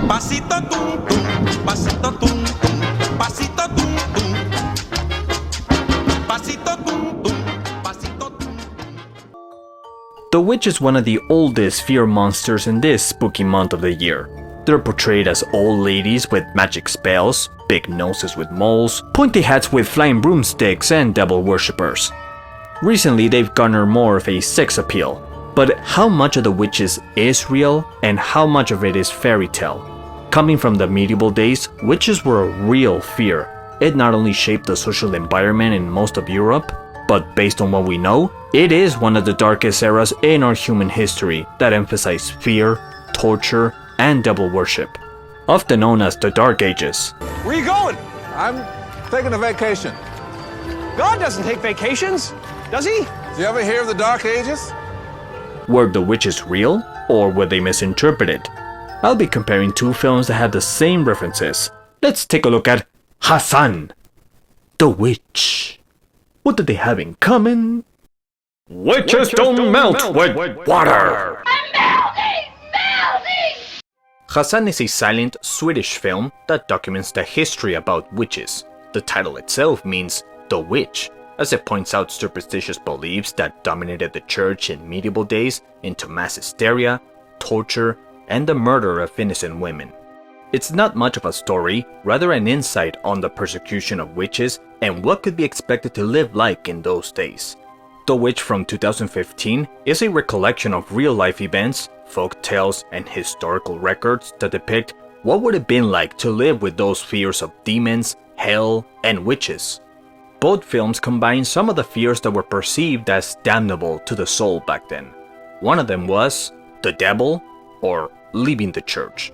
Pasito tum tum, pasito tum tum, pasito tum tum, pasito tum tum, pasito tum tum. The witch is one of the oldest fear monsters in this spooky month of the year. They're portrayed as old ladies with magic spells, big noses with moles, pointy hats with flying broomsticks, and devil worshippers. Recently, they've garnered more of a sex appeal. But how much of the witches is real, and how much of it is fairy tale? Coming from the medieval days, witches were a real fear. It not only shaped the social environment in most of Europe, but based on what we know, it is one of the darkest eras in our human history that emphasize fear, torture, and devil worship, often known as the Dark Ages. Where you going? I'm taking a vacation. God doesn't take vacations, does he? Did you ever hear of the Dark Ages? Were the witches real, or were they misinterpreted? I'll be comparing two films that have the same references. Let's take a look at Haxan, The Witch. What did they have in common? Witches don't melt with water! Haxan is a silent Swedish film that documents the history about witches. The title itself means the witch, as it points out superstitious beliefs that dominated the church in medieval days into mass hysteria, torture, and the murder of innocent women. It's not much of a story, rather an insight on the persecution of witches and what could be expected to live like in those days. The Witch from 2015 is a recollection of real-life events, folk tales, and historical records that depict what would have been like to live with those fears of demons, hell, and witches. Both films combine some of the fears that were perceived as damnable to the soul back then. One of them was the devil, or leaving the church.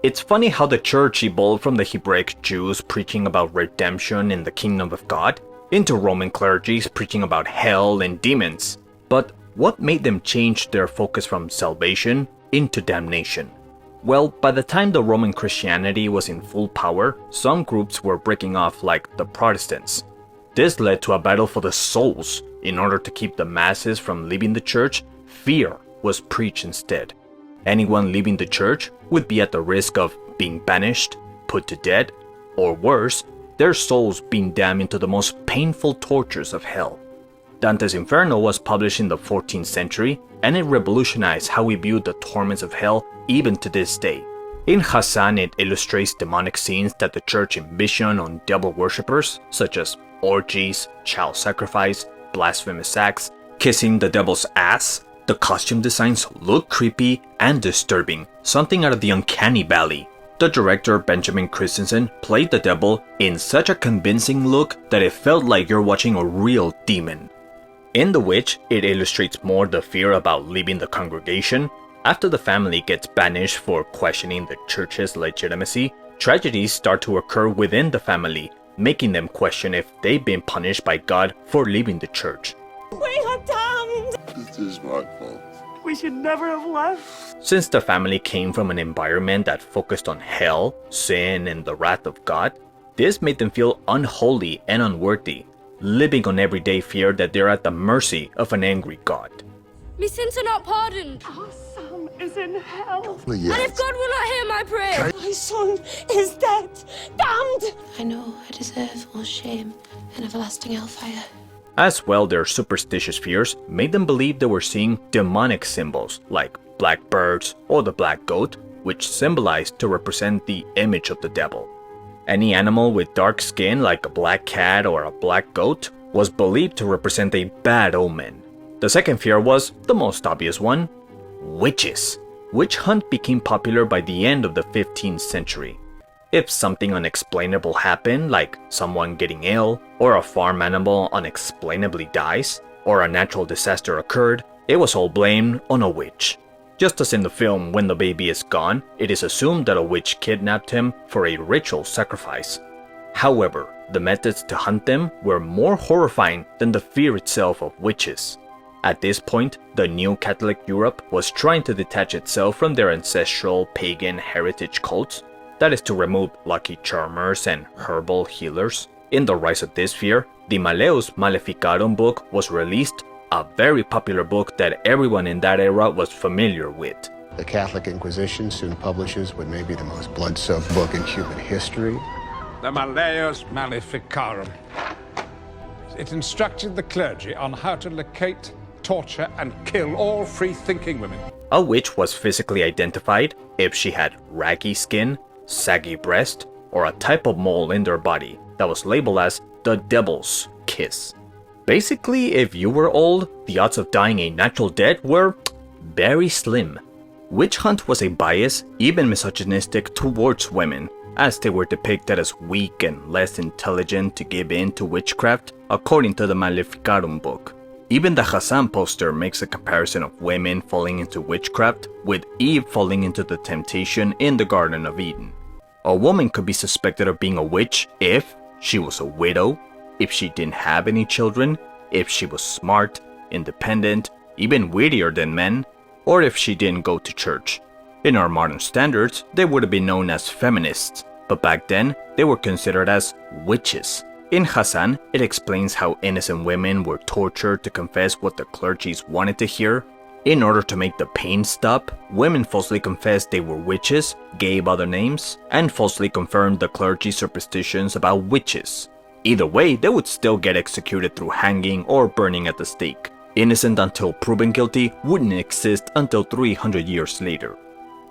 It's funny how the church evolved from the Hebraic Jews preaching about redemption in the kingdom of God into Roman clergies preaching about hell and demons. But what made them change their focus from salvation into damnation? Well, by the time the Roman Christianity was in full power, some groups were breaking off like the Protestants. This led to a battle for the souls. In order to keep the masses from leaving the church, fear was preached instead. Anyone leaving the church would be at the risk of being banished, put to death, or worse, their souls being damned into the most painful tortures of hell. Dante's Inferno was published in the 14th century, and it revolutionized how we view the torments of hell even to this day. In Haxan, it illustrates demonic scenes that the church envisioned on devil worshippers, such as orgies, child sacrifice, blasphemous acts, kissing the devil's ass. The costume designs look creepy and disturbing, something out of the uncanny valley. The director Benjamin Christensen played the devil in such a convincing look that it felt like you're watching a real demon. In The Witch, it illustrates more the fear about leaving the congregation. After the family gets banished for questioning the church's legitimacy, tragedies start to occur within the family, making them question if they've been punished by God for leaving the church. We are damned! This is my fault. We should never have left. Since the family came from an environment that focused on hell, sin, and the wrath of God, this made them feel unholy and unworthy, living on everyday fear that they're at the mercy of an angry God. My sins are not pardoned. Our son is in hell. And if God will not hear my prayer, My son is dead. Damned! I know I deserve all shame and everlasting hellfire. As well, their superstitious fears made them believe they were seeing demonic symbols like black birds or the black goat, which symbolized to represent the image of the devil. Any animal with dark skin like a black cat or a black goat was believed to represent a bad omen. The second fear was the most obvious one: witches. Witch hunt became popular by the end of the 15th century. If something unexplainable happened, like someone getting ill, or a farm animal unexplainably dies, or a natural disaster occurred, it was all blamed on a witch. Just as in the film When the Baby is Gone, it is assumed that a witch kidnapped him for a ritual sacrifice. However, the methods to hunt them were more horrifying than the fear itself of witches. At this point, the new Catholic Europe was trying to detach itself from their ancestral pagan heritage cults, that is to remove lucky charmers and herbal healers. In the rise of this fear, the Malleus Maleficarum book was released, a very popular book that everyone in that era was familiar with. The Catholic Inquisition soon publishes what may be the most blood-soaked book in human history. The Malleus Maleficarum. It instructed the clergy on how to locate, torture, and kill all free-thinking women. A witch was physically identified if she had raggy skin, saggy breast, or a type of mole in their body that was labeled as the devil's kiss. Basically, if you were old, the odds of dying a natural death were very slim. Witch hunt was a bias, even misogynistic, towards women, as they were depicted as weak and less intelligent to give in to witchcraft, according to the Maleficarum book. Even the Haxan poster makes a comparison of women falling into witchcraft with Eve falling into the temptation in the Garden of Eden. A woman could be suspected of being a witch if she was a widow, if she didn't have any children, if she was smart, independent, even wittier than men, or if she didn't go to church. In our modern standards, they would have been known as feminists, but back then, they were considered as witches. In Haxan, it explains how innocent women were tortured to confess what the clergies wanted to hear. In order to make the pain stop, women falsely confessed they were witches, gave other names, and falsely confirmed the clergy's superstitions about witches. Either way, they would still get executed through hanging or burning at the stake. Innocent until proven guilty wouldn't exist until 300 years later.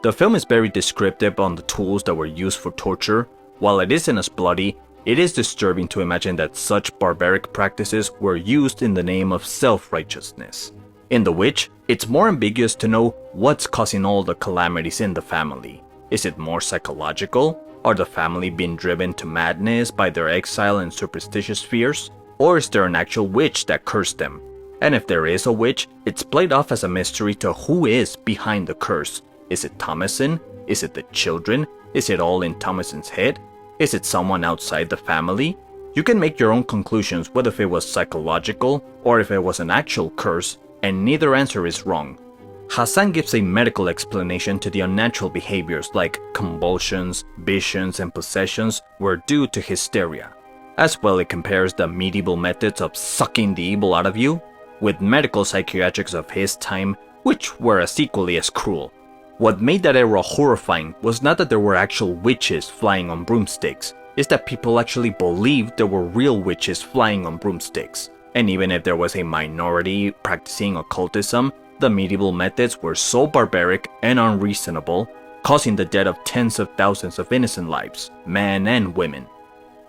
The film is very descriptive on the tools that were used for torture. While it isn't as bloody, it is disturbing to imagine that such barbaric practices were used in the name of self-righteousness. In The Witch, it's more ambiguous to know what's causing all the calamities in the family. Is it more psychological? Are the family being driven to madness by their exile and superstitious fears? Or is there an actual witch that cursed them? And if there is a witch, it's played off as a mystery to who is behind the curse. Is it Thomasin? Is it the children? Is it all in Thomasin's head? Is it someone outside the family? You can make your own conclusions whether if it was psychological or if it was an actual curse, and neither answer is wrong. Haxan gives a medical explanation to the unnatural behaviors like convulsions, visions, and possessions were due to hysteria. As well, it compares the medieval methods of sucking the evil out of you with medical psychiatrics of his time, which were as equally as cruel. What made that era horrifying was not that there were actual witches flying on broomsticks, it's that people actually believed there were real witches flying on broomsticks. And even if there was a minority practicing occultism, the medieval methods were so barbaric and unreasonable, causing the death of tens of thousands of innocent lives, men and women.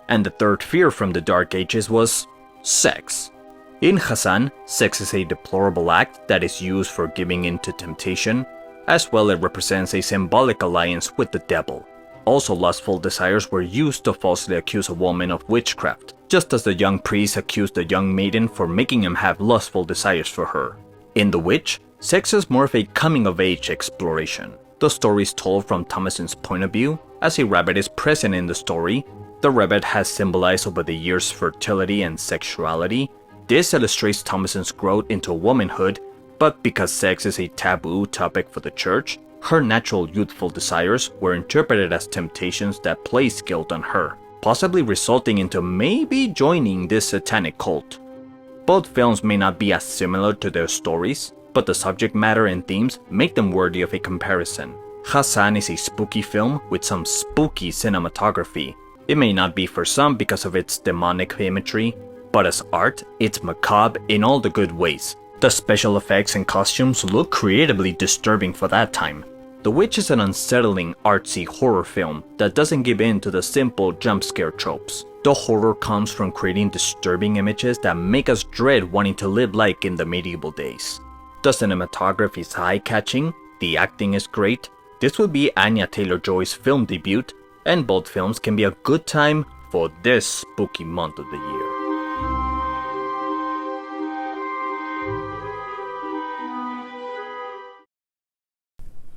And the third fear from the Dark Ages was sex. In Haxan, sex is a deplorable act that is used for giving in to temptation. As well, it represents a symbolic alliance with the devil. Also, lustful desires were used to falsely accuse a woman of witchcraft, just as the young priest accused the young maiden for making him have lustful desires for her. In The Witch, sex is more of a coming-of-age exploration. The story is told from Thomasin's point of view, as a rabbit is present in the story. The rabbit has symbolized over the years fertility and sexuality. This illustrates Thomasin's growth into womanhood, but because sex is a taboo topic for the church, her natural youthful desires were interpreted as temptations that placed guilt on her, possibly resulting into maybe joining this satanic cult. Both films may not be as similar to their stories, but the subject matter and themes make them worthy of a comparison. Haxan is a spooky film with some spooky cinematography. It may not be for some because of its demonic imagery, but as art, it's macabre in all the good ways. The special effects and costumes look creatively disturbing for that time. The Witch is an unsettling, artsy horror film that doesn't give in to the simple jump scare tropes. The horror comes from creating disturbing images that make us dread wanting to live like in the medieval days. The cinematography is eye-catching, the acting is great. This will be Anya Taylor-Joy's film debut, and both films can be a good time for this spooky month of the year.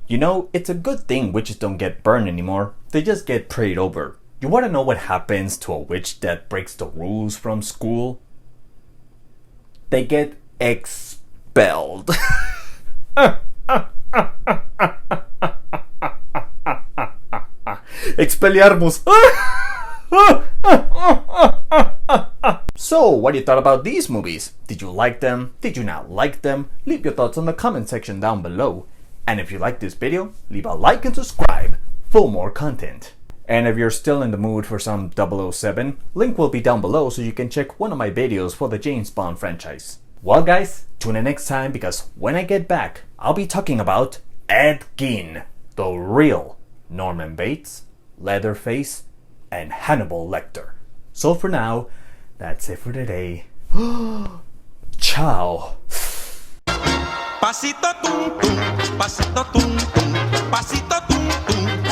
You know, it's a good thing witches don't get burned anymore. They just get prayed over. You want to know what happens to a witch that breaks the rules from school? They get expelled. Expelliarmus. So, what do you thought about these movies? Did you like them? Did you not like them? Leave your thoughts in the comment section down below. And if you like this video, leave a like and subscribe for more content. And if you're still in the mood for some 007, link will be down below so you can check one of my videos for the James Bond franchise. Well guys, tune in next time because when I get back, I'll be talking about Ed Gein, the real Norman Bates, Leatherface, and Hannibal Lecter. So for now, that's it for today. Ciao. Pasito tum tum, pasito tum tum, pasito tum tum.